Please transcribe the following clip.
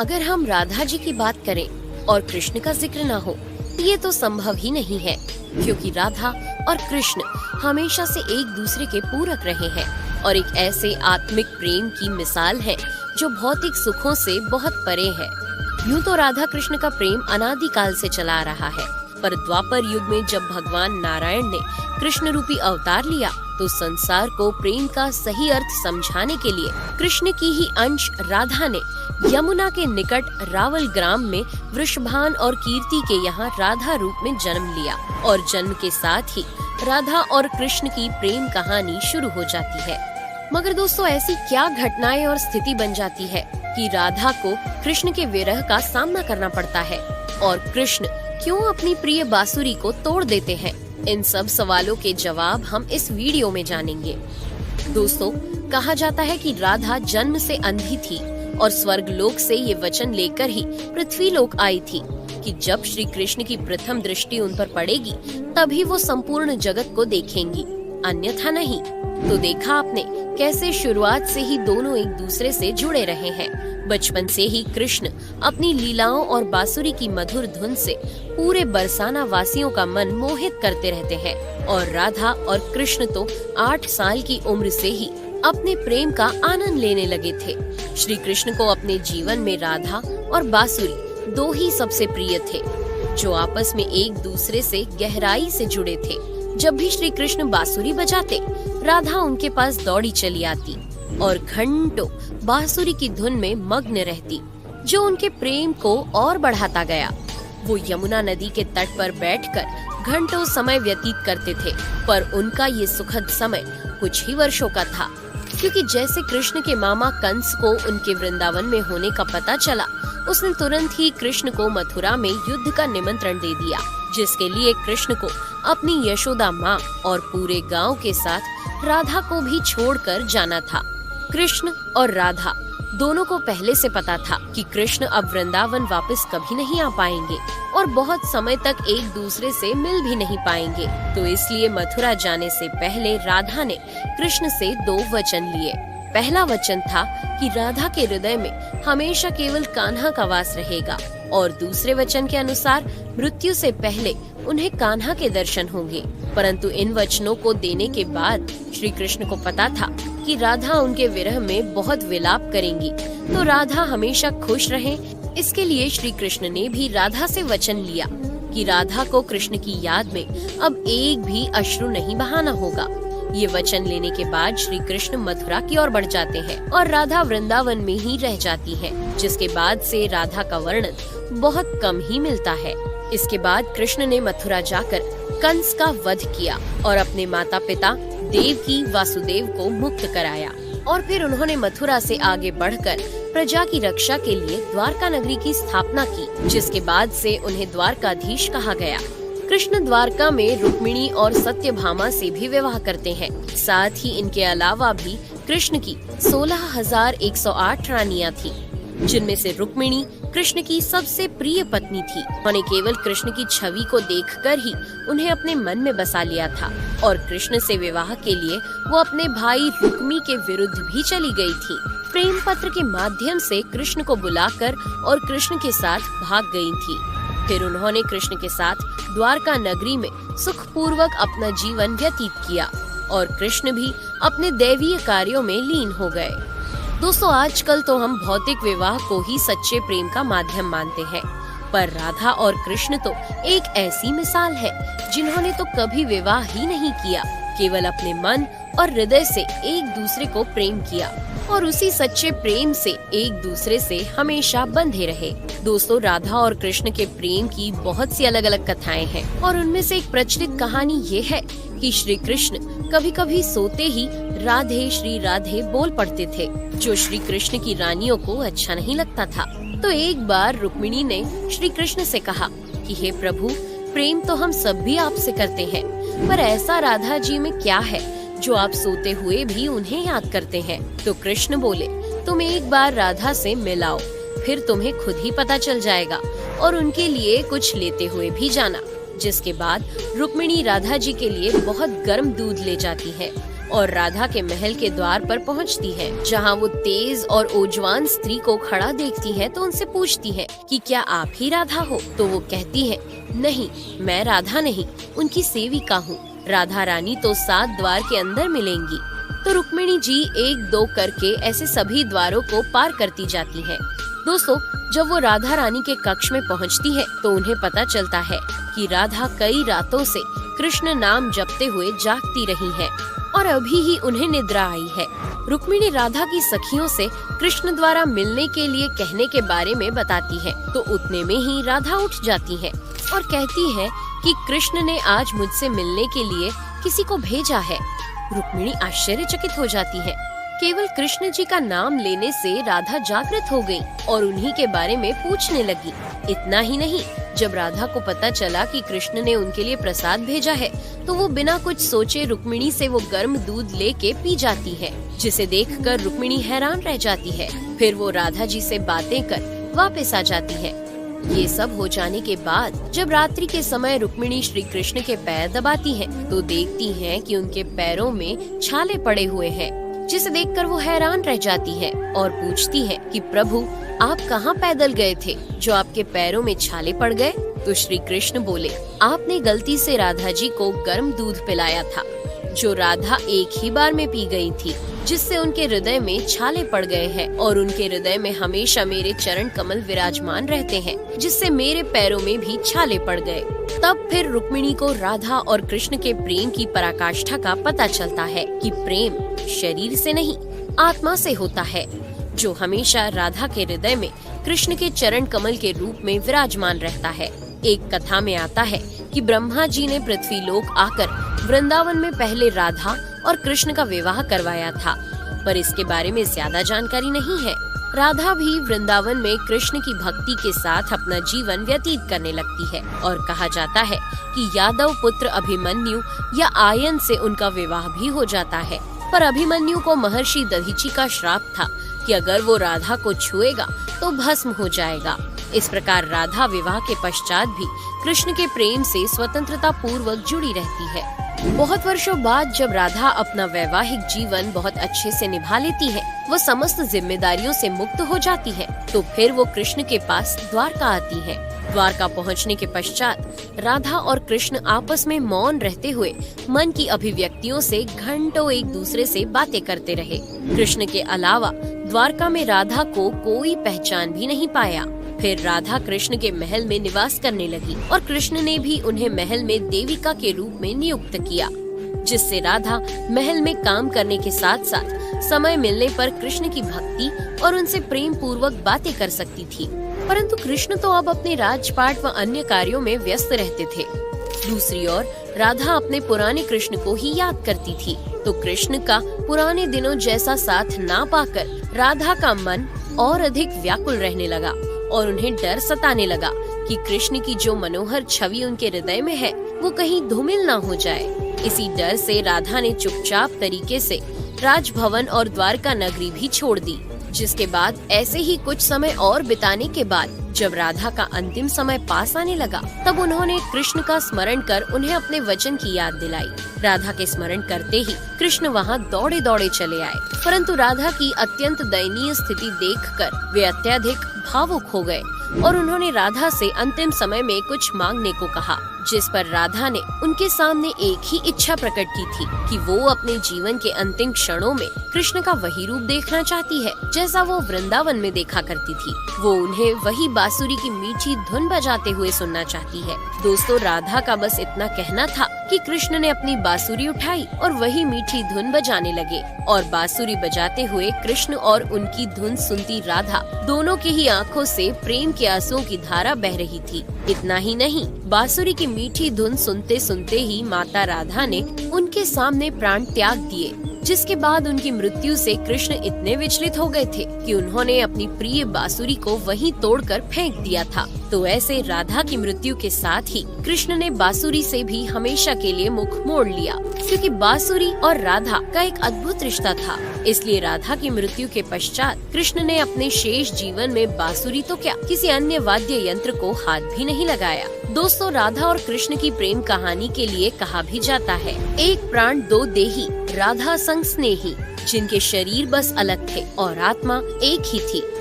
अगर हम राधा जी की बात करें और कृष्ण का जिक्र ना हो, ये तो संभव ही नहीं है, क्योंकि राधा और कृष्ण हमेशा से एक दूसरे के पूरक रहे हैं और एक ऐसे आत्मिक प्रेम की मिसाल है जो भौतिक सुखों से बहुत परे है। यूं तो राधा कृष्ण का प्रेम अनादिकाल से चला आ रहा है, पर द्वापर युग में जब भगवान नारायण ने कृष्ण रूपी अवतार लिया तो संसार को प्रेम का सही अर्थ समझाने के लिए कृष्ण की ही अंश राधा ने यमुना के निकट रावल ग्राम में वृषभान और कीर्ति के यहाँ राधा रूप में जन्म लिया और जन्म के साथ ही राधा और कृष्ण की प्रेम कहानी शुरू हो जाती है। मगर दोस्तों, ऐसी क्या घटनाएं और स्थिति बन जाती है कि राधा को कृष्ण के विरह का सामना करना पड़ता है और कृष्ण क्यों अपनी प्रिय बांसुरी को तोड़ देते हैं? इन सब सवालों के जवाब हम इस वीडियो में जानेंगे। दोस्तों, कहा जाता है कि राधा जन्म से अंधी थी और स्वर्ग लोक से ये वचन लेकर ही पृथ्वी लोक आई थी कि जब श्री कृष्ण की प्रथम दृष्टि उन पर पड़ेगी तभी वो संपूर्ण जगत को देखेंगी, अन्यथा नहीं। तो देखा आपने कैसे शुरुआत से ही दोनों एक दूसरे से जुड़े रहे हैं। बचपन से ही कृष्ण अपनी लीलाओं और बांसुरी की मधुर धुन से पूरे बरसाना वासियों का मन मोहित करते रहते हैं और राधा और कृष्ण तो 8 साल की उम्र से ही अपने प्रेम का आनंद लेने लगे थे। श्री कृष्ण को अपने जीवन में राधा और बांसुरी 2 ही सबसे प्रिय थे, जो आपस में एक दूसरे से गहराई से जुड़े थे। जब भी श्री कृष्ण बांसुरी बजाते, राधा उनके पास दौड़ी चली आती और घंटों बांसुरी की धुन में मग्न रहती, जो उनके प्रेम को और बढ़ाता गया। वो यमुना नदी के तट पर बैठकर घंटों समय व्यतीत करते थे, पर उनका ये सुखद समय कुछ ही वर्षों का था, क्योंकि जैसे कृष्ण के मामा कंस को उनके वृंदावन में होने का पता चला, उसने तुरंत ही कृष्ण को मथुरा में युद्ध का निमंत्रण दे दिया, जिसके लिए कृष्ण को अपनी यशोदा माँ और पूरे गांव के साथ राधा को भी छोड़कर जाना था। कृष्ण और राधा दोनों को पहले से पता था कि कृष्ण अब वृंदावन वापस कभी नहीं आ पाएंगे और बहुत समय तक एक दूसरे से मिल भी नहीं पाएंगे। तो इसलिए मथुरा जाने से पहले राधा ने कृष्ण से 2 वचन लिए। पहला वचन था कि राधा के हृदय में हमेशा केवल कान्हा का वास रहेगा और दूसरे वचन के अनुसार मृत्यु से पहले उन्हें कान्हा के दर्शन होंगे। परंतु इन वचनों को देने के बाद श्री कृष्ण को पता था कि राधा उनके विरह में बहुत विलाप करेंगी, तो राधा हमेशा खुश रहे। इसके लिए श्री कृष्ण ने भी राधा से वचन लिया कि राधा को कृष्ण की याद में अब एक भी अश्रु नहीं बहाना होगा। ये वचन लेने के बाद श्री कृष्ण मथुरा की ओर बढ़ जाते हैं और राधा वृंदावन में ही रह जाती है, जिसके बाद से राधा का वर्णन बहुत कम ही मिलता है। इसके बाद कृष्ण ने मथुरा जाकर कंस का वध किया और अपने माता पिता देवकी वासुदेव को मुक्त कराया और फिर उन्होंने मथुरा से आगे बढ़कर प्रजा की रक्षा के लिए द्वारका नगरी की स्थापना की, जिसके बाद से उन्हें द्वारकाधीश कहा गया। कृष्ण द्वारका में रुक्मिणी और सत्यभामा से भी विवाह करते हैं। साथ ही इनके अलावा भी कृष्ण की 16,108 रानियां थी, जिनमें से रुक्मिणी कृष्ण की सबसे प्रिय पत्नी थी। उन्होंने केवल कृष्ण की छवि को देखकर ही उन्हें अपने मन में बसा लिया था और कृष्ण से विवाह के लिए वो अपने भाई रुक्मी के विरुद्ध भी चली गई थी। प्रेम पत्र के माध्यम से कृष्ण को बुलाकर और कृष्ण के साथ भाग गई थी। फिर उन्होंने कृष्ण के साथ द्वारका नगरी में सुखपूर्वक अपना जीवन व्यतीत किया और कृष्ण भी अपने दैवीय कार्यों में लीन हो गए। दोस्तों, आजकल तो हम भौतिक विवाह को ही सच्चे प्रेम का माध्यम मानते हैं, पर राधा और कृष्ण तो एक ऐसी मिसाल है जिन्होंने तो कभी विवाह ही नहीं किया, केवल अपने मन और हृदय से एक दूसरे को प्रेम किया और उसी सच्चे प्रेम से एक दूसरे से हमेशा बंधे रहे। दोस्तों, राधा और कृष्ण के प्रेम की बहुत सी अलग अलग कथाएं हैं और उनमें से एक प्रचलित कहानी ये है कि श्री कृष्ण कभी कभी सोते ही राधे श्री राधे बोल पड़ते थे, जो श्री कृष्ण की रानियों को अच्छा नहीं लगता था। तो एक बार रुक्मिणी ने श्री कृष्ण से कहा कि हे प्रभु, प्रेम तो हम सब भी आपसे करते हैं, पर ऐसा राधा जी में क्या है जो आप सोते हुए भी उन्हें याद करते हैं? तो कृष्ण बोले, तुम एक बार राधा से मिलाओ, फिर तुम्हें खुद ही पता चल जाएगा और उनके लिए कुछ लेते हुए भी जाना। जिसके बाद रुक्मिणी राधा जी के लिए बहुत गर्म दूध ले जाती है और राधा के महल के द्वार पर पहुंचती है, जहां वो तेज और ओजवान स्त्री को खड़ा देखती है तो उनसे पूछती है कि क्या आप ही राधा हो? तो वो कहती है, नहीं, मैं राधा नहीं, उनकी सेविका हूँ। राधा रानी तो 7 द्वार के अंदर मिलेंगी। तो रुक्मिणी जी 1-2 करके ऐसे सभी द्वारों को पार करती जाती है। दोस्तों, जब वो राधा रानी के कक्ष में पहुंचती है तो उन्हें पता चलता है कि राधा कई रातों से कृष्ण नाम जपते हुए जागती रही है और अभी ही उन्हें निद्रा आई है। रुक्मिणी राधा की सखियों से कृष्ण द्वारा मिलने के लिए कहने के बारे में बताती है तो उतने में ही राधा उठ जाती है और कहती है कि कृष्ण ने आज मुझसे मिलने के लिए किसी को भेजा है। रुक्मिणी आश्चर्यचकित हो जाती है। केवल कृष्ण जी का नाम लेने से राधा जागृत हो गई और उन्हीं के बारे में पूछने लगी। इतना ही नहीं, जब राधा को पता चला कि कृष्ण ने उनके लिए प्रसाद भेजा है तो वो बिना कुछ सोचे रुक्मिणी से वो गर्म दूध लेके पी जाती है, जिसे देखकर रुक्मिणी हैरान रह जाती है। फिर वो राधा जी से बातें कर वापस आ जाती है। ये सब हो जाने के बाद जब रात्रि के समय रुक्मिणी श्री कृष्ण के पैर दबाती है तो देखती है कि उनके पैरों में छाले पड़े हुए हैं, जिसे देखकर वो हैरान रह जाती है और पूछती है कि प्रभु, आप कहाँ पैदल गए थे जो आपके पैरों में छाले पड़ गए? तो श्री कृष्ण बोले, आपने गलती से राधा जी को गर्म दूध पिलाया था, जो राधा एक ही बार में पी गई थी, जिससे उनके हृदय में छाले पड़ गए हैं और उनके हृदय में हमेशा मेरे चरण कमल विराजमान रहते हैं, जिससे मेरे पैरों में भी छाले पड़ गए। तब फिर रुक्मिणी को राधा और कृष्ण के प्रेम की पराकाष्ठा का पता चलता है कि प्रेम शरीर से नहीं, आत्मा से होता है, जो हमेशा राधा के हृदय में कृष्ण के चरण कमल के रूप में विराजमान रहता है। एक कथा में आता है कि ब्रह्मा जी ने पृथ्वी लोक आकर वृंदावन में पहले राधा और कृष्ण का विवाह करवाया था, पर इसके बारे में ज्यादा जानकारी नहीं है। राधा भी वृंदावन में कृष्ण की भक्ति के साथ अपना जीवन व्यतीत करने लगती है और कहा जाता है कि यादव पुत्र अभिमन्यु या आयन से उनका विवाह भी हो जाता है, पर अभिमन्यु को महर्षि दधीची का श्राप था कि अगर वो राधा को छुएगा तो भस्म हो जाएगा। इस प्रकार राधा विवाह के पश्चात भी कृष्ण के प्रेम से स्वतंत्रता पूर्वक जुड़ी रहती है। बहुत वर्षों बाद जब राधा अपना वैवाहिक जीवन बहुत अच्छे से निभा लेती है, वो समस्त जिम्मेदारियों से मुक्त हो जाती है, तो फिर वो कृष्ण के पास द्वारका आती है। द्वारका पहुंचने के पश्चात राधा और कृष्ण आपस में मौन रहते हुए मन की अभिव्यक्तियों से घंटों एक दूसरे से बातें करते रहे। कृष्ण के अलावा द्वारका में राधा को कोई पहचान भी नहीं पाया। फिर राधा कृष्ण के महल में निवास करने लगी और कृष्ण ने भी उन्हें महल में देविका के रूप में नियुक्त किया, जिससे राधा महल में काम करने के साथ साथ समय मिलने पर कृष्ण की भक्ति और उनसे प्रेम पूर्वक बातें कर सकती थी। परंतु कृष्ण तो अब अपने राजपाट व अन्य कार्यों में व्यस्त रहते थे। दूसरी ओर राधा अपने पुराने कृष्ण को ही याद करती थी, तो कृष्ण का पुराने दिनों जैसा साथ ना पाकर राधा का मन और अधिक व्याकुल रहने लगा और उन्हें डर सताने लगा कि कृष्ण की जो मनोहर छवि उनके हृदय में है वो कहीं धूमिल ना हो जाए। इसी डर से राधा ने चुपचाप तरीके से राजभवन और द्वारका नगरी भी छोड़ दी। जिसके बाद ऐसे ही कुछ समय और बिताने के बाद जब राधा का अंतिम समय पास आने लगा, तब उन्होंने कृष्ण का स्मरण कर उन्हें अपने वचन की याद दिलाई। राधा के स्मरण करते ही कृष्ण वहाँ दौड़े दौड़े चले आए, परंतु राधा की अत्यंत दयनीय स्थिति देखकर वे अत्यधिक भावुक हो गए और उन्होंने राधा से अंतिम समय में कुछ मांगने को कहा, जिस पर राधा ने उनके सामने एक ही इच्छा प्रकट की थी कि वो अपने जीवन के अंतिम क्षणों में कृष्ण का वही रूप देखना चाहती है जैसा वो वृंदावन में देखा करती थी। वो उन्हें वही बांसुरी की मीठी धुन बजाते हुए सुनना चाहती है। दोस्तों, राधा का बस इतना कहना था कि कृष्ण ने अपनी बांसुरी उठाई और वही मीठी धुन बजाने लगे और बांसुरी बजाते हुए कृष्ण और उनकी धुन सुनती राधा दोनों की ही आंखों से प्रेम के आंसुओं की धारा बह रही थी। इतना ही नहीं, बांसुरी की मीठी धुन सुनते सुनते ही माता राधा ने उनके सामने प्राण त्याग दिए, जिसके बाद उनकी मृत्यु से कृष्ण इतने विचलित हो गए थे कि उन्होंने अपनी प्रिय बांसुरी को वहीं तोड़कर फेंक दिया था। तो ऐसे राधा की मृत्यु के साथ ही कृष्ण ने बांसुरी से भी हमेशा के लिए मुख मोड़ लिया, क्योंकि बांसुरी और राधा का एक अद्भुत रिश्ता था। इसलिए राधा की मृत्यु के पश्चात कृष्ण ने अपने शेष जीवन में बांसुरी तो क्या, किसी अन्य वाद्य यंत्र को हाथ भी नहीं लगाया। दोस्तों, राधा और कृष्ण की प्रेम कहानी के लिए कहा भी जाता है, एक प्राण दो देही, राधा संग स्नेही, जिनके शरीर बस अलग थे और आत्मा एक ही थी।